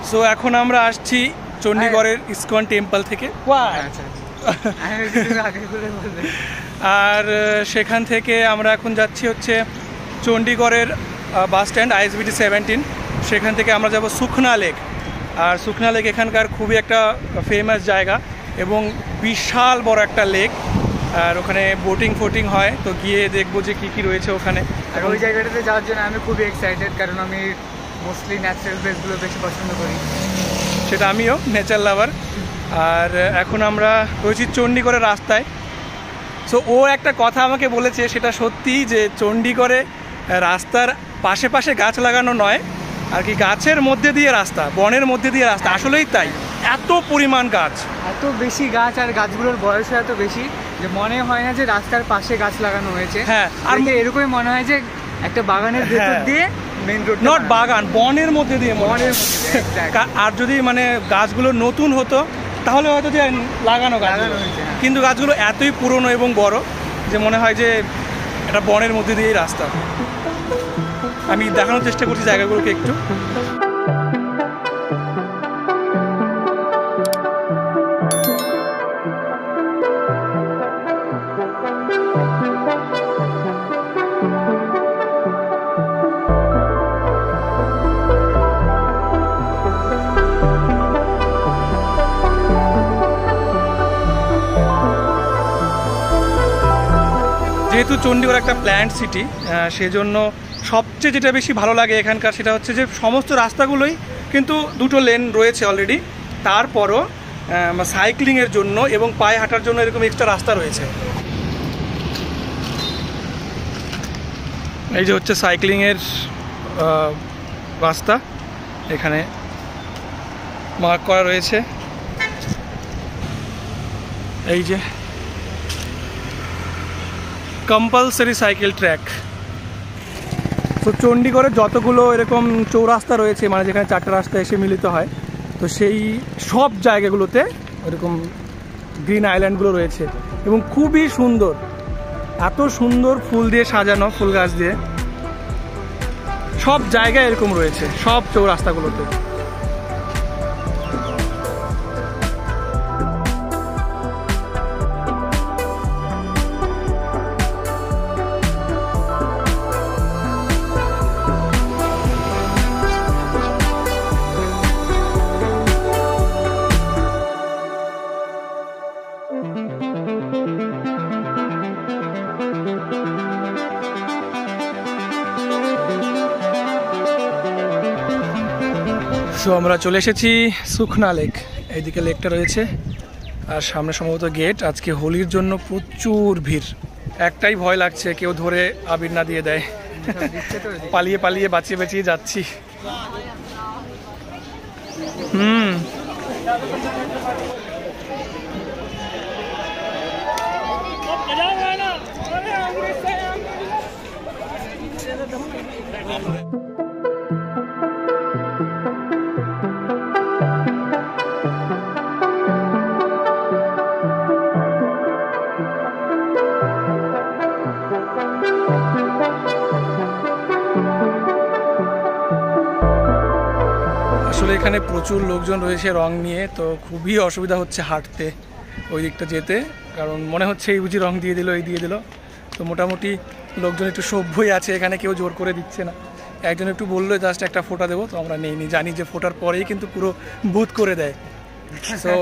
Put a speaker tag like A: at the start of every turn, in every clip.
A: So এখন আমরা আসছি চণ্ডীগড়ের ইসকন টেম্পল থেকে, আর সেখান থেকে আমরা এখন যাচ্ছি হচ্ছে চণ্ডীগড়ের বাস স্ট্যান্ড ISBT 17। সেখান থেকে আমরা যাব সুখনা লেক। আর সুখনা লেক এখানকার খুবই একটা ফেমাস জায়গা এবং বিশাল বড় একটা লেক, আর ওখানে বোটিং হয়। তো গিয়ে দেখবো যে কী কী রয়েছে ওখানে।
B: আর ওই জায়গাটাতে যাওয়ার জন্য আমি খুবই এক্সাইটেড, কারণ আমি মোস্টলি ন্যাচারাল প্লেসগুলো বেশি পছন্দ করি।
A: সেটা আমিও নেচার লাভার। আর এখন আমরা রয়েছি চণ্ডীগড়ের রাস্তায়। সো ও একটা কথা আমাকে বলেছে, সেটা সত্যি, যে চণ্ডীগড়ে রাস্তার পাশে পাশে গাছ লাগানো নয় আর কি, গাছের মধ্যে দিয়ে রাস্তা, বনের মধ্যে দিয়ে রাস্তা। আসলেই তাই, এত পরিমাণ গাছ,
B: এত বেশি গাছ, আর গাছগুলোর বয়স এত বেশি যে মনে হয় না যে রাস্তার পাশে গাছ লাগানো হয়েছে।
A: হ্যাঁ, আর
B: এরকমই মনে হয় যে একটা বাগানের ভেতর দিয়ে মেইন রোড,
A: নট বাগান, বনের মধ্যে দিয়ে,
B: বনের মধ্যে।
A: আর যদি মানে গাছগুলো নতুন হতো তাহলে হয়তো যে লাগানো হয়েছে, কিন্তু গাছগুলো এতই পুরনো এবং বড় যে মনে হয় যে এটা বনের মধ্যে দিয়েই রাস্তা। আমি দেখানোর চেষ্টা করছি জায়গাগুলোকে একটু। যেহেতু চণ্ডীগড় একটা প্ল্যান্ট সিটি, সেজন্য সবচেয়ে যেটা বেশি ভালো লাগে এখানকার, সেটা হচ্ছে যে সমস্ত রাস্তাগুলোই কিন্তু দুটো লেন রয়েছে অলরেডি। তারপরও সাইক্লিংয়ের জন্য এবং পায়ে হাঁটার জন্য এরকম এক্সট্রা রাস্তা রয়েছে। এই যে হচ্ছে সাইক্লিংয়ের রাস্তা, এখানে মার্ক করা রয়েছে। এই যে কম্পালসারি সাইকেল ট্র্যাক। তো চণ্ডীগড়ে যতগুলো এরকম চৌরাস্তা রয়েছে, মানে যেখানে চারটে রাস্তা এসে মিলিত হয়, তো সেই সব জায়গাগুলোতে এরকম গ্রিন আইল্যান্ডগুলো রয়েছে এবং খুবই সুন্দর, এত সুন্দর ফুল দিয়ে সাজানো, ফুল গাছ দিয়ে সব জায়গায় এরকম রয়েছে, সব চৌরাস্তাগুলোতে। তো আমরা চলে এসেছি সুখনা লেক। এইদিকে লেকটা রয়েছে আর সামনে সম্ভবত গেট। আজকে হোলির জন্য প্রচুর ভিড়। একটাই ভয় লাগছে কেউ ধরে আবির না দিয়ে দেয়। পালিয়ে পালিয়ে বাঁচিয়ে বাঁচিয়ে যাচ্ছি। আসলে এখানে প্রচুর লোকজন রয়েছে রং নিয়ে, তো খুবই অসুবিধা হচ্ছে হাঁটতে ওই দিকটা যেতে, কারণ মনে হচ্ছে এই বুঝি রং দিয়ে দিল, এই দিয়ে দিল। তো মোটামুটি লোকজন একটু সভ্যই আছে, এখানে কেউ জোর করে দিচ্ছে না। একজন একটু বললো জাস্ট একটা ফোঁটা দেবো, তো আমরা নেইনি, জানি যে ফোঁটার পরেই কিন্তু পুরো বুথ করে দেয়। তো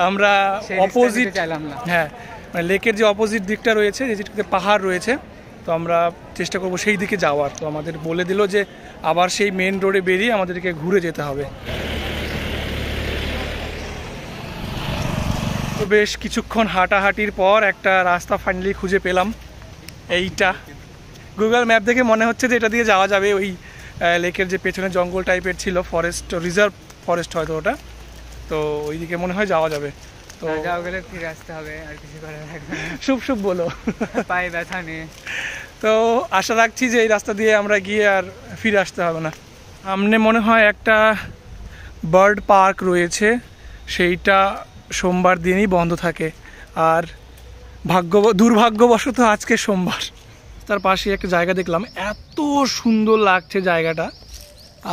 A: আমরা অপোজিট, হ্যাঁ, মানে লেকের যে অপোজিট দিকটা রয়েছে, যেটাতে পাহাড় রয়েছে, তো আমরা চেষ্টা করবো সেই দিকে যাওয়ার। তো আমাদের বলে দিল যে আবার সেই মেন রোডে বেরিয়ে আমাদেরকে ঘুরে যেতে হবে। তো বেশ কিছুক্ষণ হাঁটাহাঁটির পর একটা রাস্তা ফাইনালি খুঁজে পেলাম। এইটা গুগল ম্যাপ দেখে মনে হচ্ছে যে এটা দিয়ে যাওয়া যাবে। ওই লেকের যে পেছনে জঙ্গল টাইপের ছিল, ফরেস্ট, রিজার্ভ ফরেস্ট হয়তো ওটা, তো ওই দিকে মনে হয় যাওয়া যাবে। তো
B: যাওয়া গেলে ফিরে আসতে হবে, আর কিছু করার থাকবে না।
A: শুভ শুভ বলো,
B: পায়ে ব্যথা নিয়ে।
A: তো আশা রাখছি যে এই রাস্তা দিয়ে আমরা গিয়ে আর ফিরে আসতে হবে না। সামনে মনে হয় একটা বার্ড পার্ক রয়েছে, সেইটা সোমবার দিনই বন্ধ থাকে। আর দুর্ভাগ্যবশত আজকে সোমবার। তার পাশে একটা জায়গা দেখলাম, এত সুন্দর লাগছে জায়গাটা,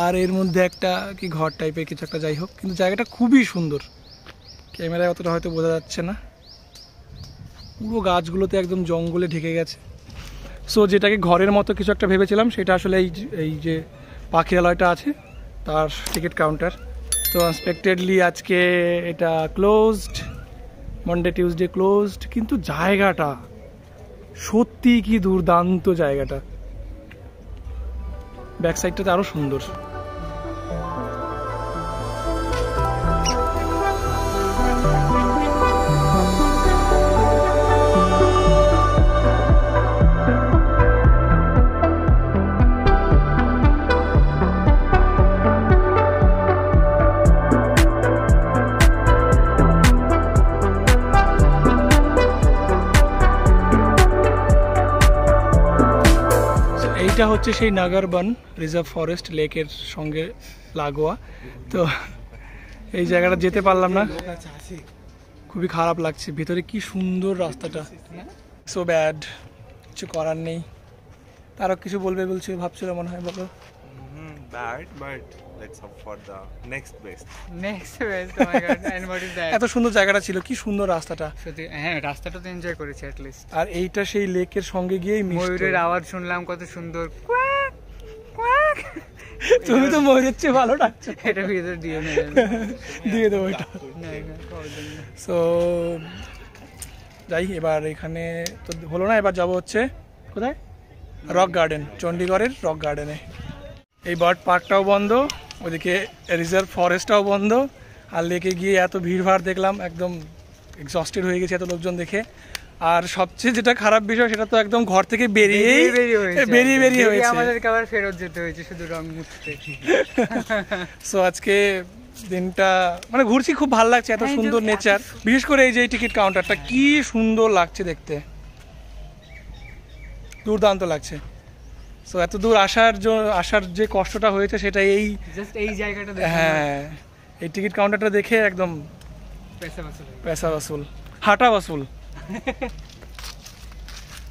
A: আর এর মধ্যে একটা কি ঘর টাইপের কিছু একটা, যাই হোক, কিন্তু জায়গাটা খুবই সুন্দর। ক্যামেরায় অতটা হয়তো বোঝা যাচ্ছে না, পুরো গাছগুলোতে একদম জঙ্গলে ঢেকে গেছে। সো যেটাকে ঘরের মতো কিছু একটা ভেবেছিলাম সেটা আসলে এই যে পাখিরালয়টা আছে তার টিকিট কাউন্টার। তো আনএক্সপেক্টেডলি আজকে এটা ক্লোজড, মন্ডে টিউসডে ক্লোজড, কিন্তু জায়গাটা সত্যি কি দুর্দান্ত জায়গাটা। ব্যাক সাইডটাতে আরো সুন্দর। এটা হচ্ছে সেই নাগারবন রিজার্ভ ফরেস্ট লেকের সঙ্গে লাগোয়া। তো এই জায়গাটা যেতে পারলাম না, খুবই খারাপ লাগছে। ভিতরে কি সুন্দর রাস্তাটা, সো ব্যাড, কিছু করার নেই। তারও কিছু বলবে বলছে ভাবছিল মনে হয়, বলো।
C: Bad, but let's hope for the next best.
B: Next best. Oh my god, and what is that?
A: এত সুন্দর জায়গাটা ছিল, কি সুন্দর রাস্তাটা।
B: সত্যি হ্যাঁ, রাস্তাটা তো এনজয় করেছি অ্যাট লিস্ট।
A: আর এইটা সেই লেকের সঙ্গে গিয়েই
B: ময়ূরের আওয়াজ শুনলাম, কত সুন্দর কোয়াক কোয়াক।
A: তুমি তো ময়ূরের চেয়ে ভালো ডাকছো।
B: এটা ভিতরে দিয়ে
A: দিয়ে দেবো এটা।
B: না না,
A: সো যাই, এবার এখানে তো হলো না, এবার যাব হচ্ছে কোথায়, রক গার্ডেন, চণ্ডীগড়ের রক গার্ডেনে। এই বার্ড পার্কটাও বন্ধ, ওদিকে রিজার্ভ ফরেস্টটাও বন্ধ, আর লেকে গিয়ে এত ভিড়ভাড় দেখলাম, একদম এক্সস্টেড হয়ে গেছে এত লোকজন দেখে। আর সবচেয়ে যেটা খারাপ বিষয় সেটা তো একদম ঘর থেকে বেরিয়ে হয়েছে,
B: আমাদেরকে আবার ফেরত যেতে হয়েছে শুধু রং মুছতে।
A: সো আজকে দিনটা মানে ঘুরছি, খুব ভালো লাগছে, এত সুন্দর নেচার। বিশেষ করে এই যে টিকিট কাউন্টারটা কি সুন্দর লাগছে দেখতে, দুর্দান্ত লাগছে। সো এত দূর আসার যে কষ্টটা হয়েছে সেটা এই
B: জাস্ট এই জায়গাটা
A: হ্যাঁ, এই টিকিট কাউন্টারটা দেখে একদম পয়সা বসুল, হাঁটা বসুল।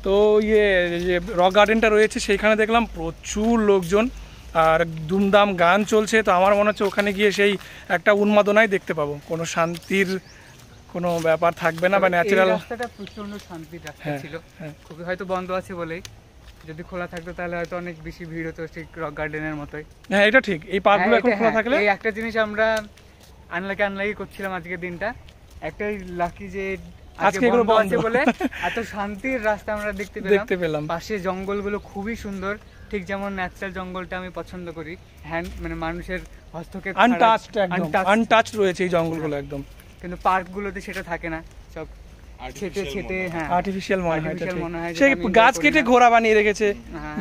A: তো যে রক গার্ডেনটা রয়েছে সেইখানে দেখলাম প্রচুর লোকজন আর দুমদাম গান চলছে। তো আমার মনে হচ্ছে ওখানে গিয়ে সেই একটা উন্মাদনাই দেখতে পাবো, কোনো শান্তির কোনো ব্যাপার থাকবে না, বা ন্যাচারাল।
B: রাস্তাটা প্রচন্ড শান্তির রাস্তা ছিল, খুবই হয়তো বন্ধ আছে বলেই। যদি খোলা থাকতো তাহলে হয়তো অনেক বেশি ভিড় হতো, ঠিক রক গার্ডেনের মতোই।
A: হ্যাঁ এটা ঠিক, এই পার্কগুলো এখন খোলা থাকলে।
B: এই একটা জিনিস আমরা আনলাকি করছিলাম আজকের দিনটা, একটাই লাকি যে আজকে এগুলো বন্ধ আছে বলে এত শান্তির রাস্তা আমরা দেখতে পেলাম। পাশে জঙ্গলগুলো খুবই সুন্দর, ঠিক যেমন ন্যাচারাল জঙ্গলটা আমি পছন্দ করি, মানে মানুষের হস্তক্ষেপ
A: আনটাচড রয়েছে এই জঙ্গলগুলো একদম।
B: কিন্তু পার্কগুলোতে সেটা থাকে না, সব ছেটে
A: আর্টিফিশিয়াল মনে হয়। সেই গাছ কেটে ঘোড়া বানিয়ে রেখেছে,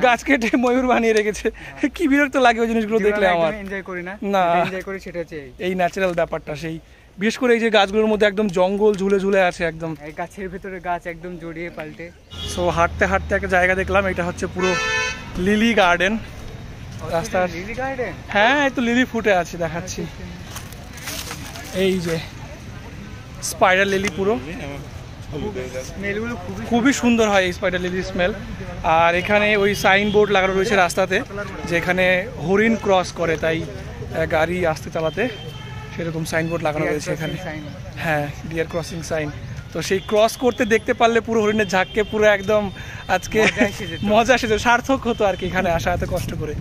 A: গাছ কেটে ময়ূর বানিয়ে রেখেছে, কি বিরক্ত লাগে ওই জিনিসগুলো দেখলে। আমার
B: এনজয় করি না, এনজয় করি সেটা হচ্ছে
A: এই ন্যাচারাল ব্যাপারটা। সেই বিশেষ করে এই যে গাছগুলোর মধ্যে একদম জঙ্গল ঝুলে আছে একদম,
B: এই গাছের ভেতরে গাছ একদম জড়িয়ে পাল্টে।
A: সো হাঁটতে একটা জায়গা দেখলাম, এটা হচ্ছে পুরো লিলি গার্ডেন রাস্তার।
B: Lily garden?
A: হ্যাঁ, এই তো লিলি ফুটে আছে, দেখাচ্ছি। এই যে স্পাইডার লিলি, পুরো খুবই সুন্দর হয় এই স্পাইডার লিলির স্মেল। আর এখানে ওই সাইনবোর্ড লাগানো রয়েছে রাস্তাতে, যেখানে হরিণ ক্রস করে, তাই গাড়ি আসতে চালাতে সেরকম সাইনবোর্ড লাগানো রয়েছে এখানে। হ্যাঁ, ডিয়ার ক্রসিং সাইন। তো সেই ক্রস করতে দেখতে পারলে পুরো হরিণের ঝাঁককে পুরো একদম আজকে মজা এসেছে, সার্থক হতো আর কি এখানে আসা এত কষ্ট করে।